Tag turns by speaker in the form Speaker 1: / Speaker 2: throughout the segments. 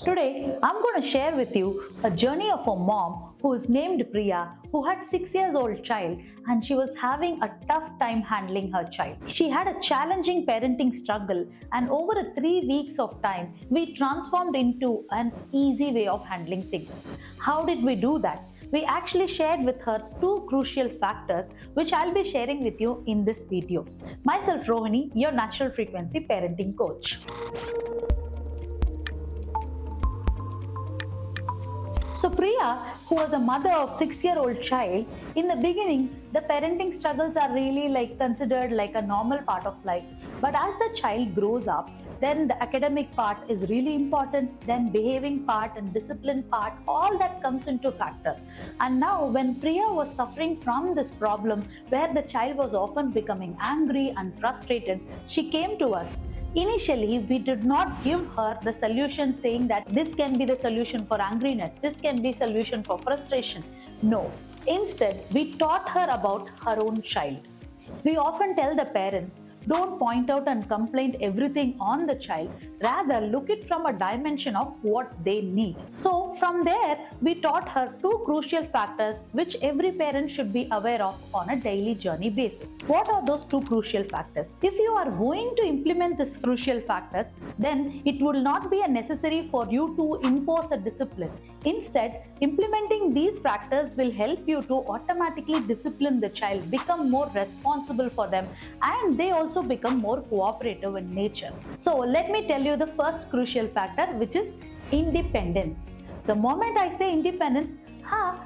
Speaker 1: Today, I'm going to share with you a journey of a mom who is named Priya, who had 6 years old child and she was having a tough time handling her child. She had a challenging parenting struggle and over a 3 weeks of time, we transformed into an easy way of handling things. How did we do that? We actually shared with her two crucial factors which I'll be sharing with you in this video. Myself Rohini, your natural frequency parenting coach. So Priya, who was a mother of 6-year-old child, in the beginning, the parenting struggles are really considered like a normal part of life. But as the child grows up, then the academic part is really important, then behaving part and discipline part, all that comes into factor. And now when Priya was suffering from this problem where the child was often becoming angry and frustrated, she came to us. Initially, we did not give her the solution saying that this can be the solution for angriness, this can be solution for frustration. No. Instead, we taught her about her own child. We often tell the parents, don't point out and complain everything on the child. Rather, look it from a dimension of what they need. So from there, we taught her two crucial factors which every parent should be aware of on a daily journey basis. What are those two crucial factors? If you are going to implement these crucial factors, then it will not be necessary for you to impose a discipline. Instead, implementing these factors will help you to automatically discipline the child, become more responsible for them, and they also become more cooperative in nature. So let me tell you the first crucial factor, which is independence. The moment I say independence,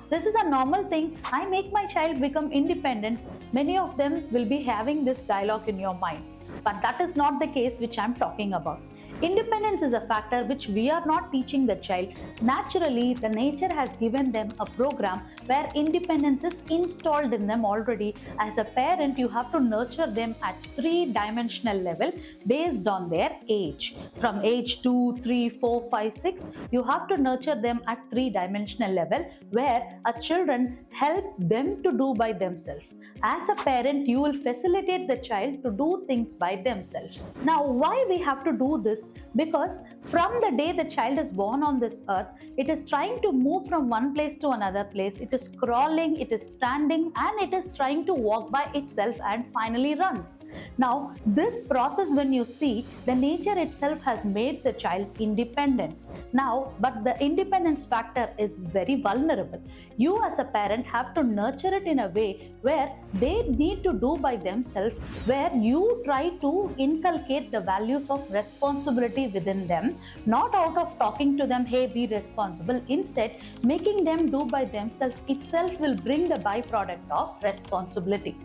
Speaker 1: this is a normal thing, I make my child become independent, many of them will be having this dialogue in your mind. But that is not the case which I am talking about. Independence is a factor which we are not teaching the child. Naturally, the nature has given them a program where independence is installed in them already. As a parent, you have to nurture them at 3-dimensional level based on their age. From age 2, 3, 4, 5, 6, you have to nurture them at 3-dimensional level where a children help them to do by themselves. As a parent, you will facilitate the child to do things by themselves. Now, why we have to do this? Because from the day the child is born on this earth, it is trying to move from one place to another place. It is crawling, it is standing, and it is trying to walk by itself and finally runs. Now, this process, when you see, the nature itself has made the child independent. Now, but the independence factor is very vulnerable. You as a parent have to nurture it in a way where they need to do by themselves, where you try to inculcate the values of responsibility within them, not out of talking to them, hey, be responsible. Instead, making them do by themselves itself will bring the byproduct of responsibility.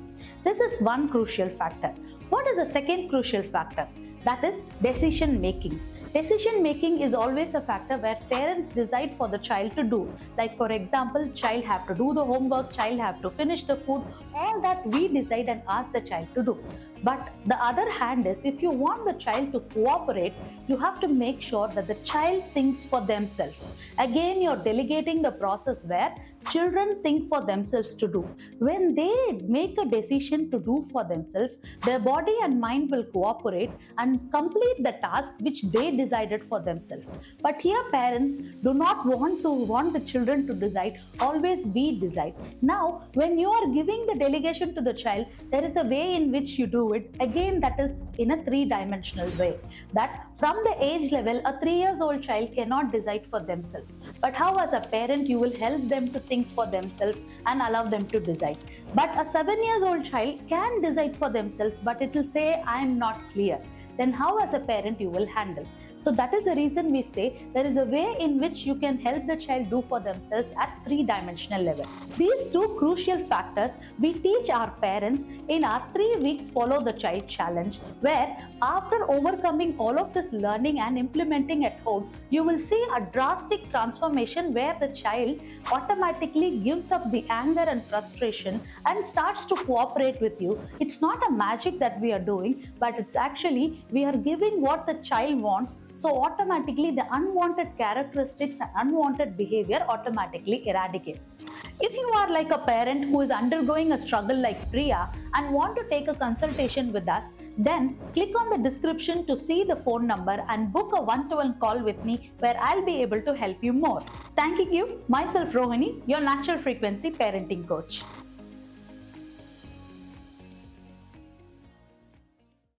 Speaker 1: This is one crucial factor. What is the second crucial factor? That is decision making. Decision making is always a factor where parents decide for the child to do. Like for example, child have to do the homework, child have to finish the food, all that we decide and ask the child to do. But the other hand is, if you want the child to cooperate, you have to make sure that the child thinks for themselves. Again, you're delegating the process where children think for themselves to do. When they make a decision to do for themselves, their body and mind will cooperate and complete the task which they decided for themselves. But here parents do not want the children to decide, always we decide. Now, when you are giving the delegation to the child, there is a way in which you do it. Again, that is in a 3-dimensional way. That from the age level, a 3-year-old child cannot decide for themselves. But how as a parent you will help them to think for themselves and allow them to decide. But a 7-year-old child can decide for themselves, but it will say, I am not clear. Then how as a parent you will handle? So that is the reason we say there is a way in which you can help the child do for themselves at 3-dimensional level. These two crucial factors we teach our parents in our 3 weeks follow the child challenge, where after overcoming all of this learning and implementing at home, you will see a drastic transformation where the child automatically gives up the anger and frustration and starts to cooperate with you. It's not a magic that we are doing, but it's actually we are giving what the child wants So automatically the unwanted characteristics and unwanted behavior automatically eradicates. If you are like a parent who is undergoing a struggle like Priya and want to take a consultation with us, then click on the description to see the phone number and book a one-to-one call with me where I'll be able to help you more. Thanking you, myself Rohini, your natural frequency parenting coach.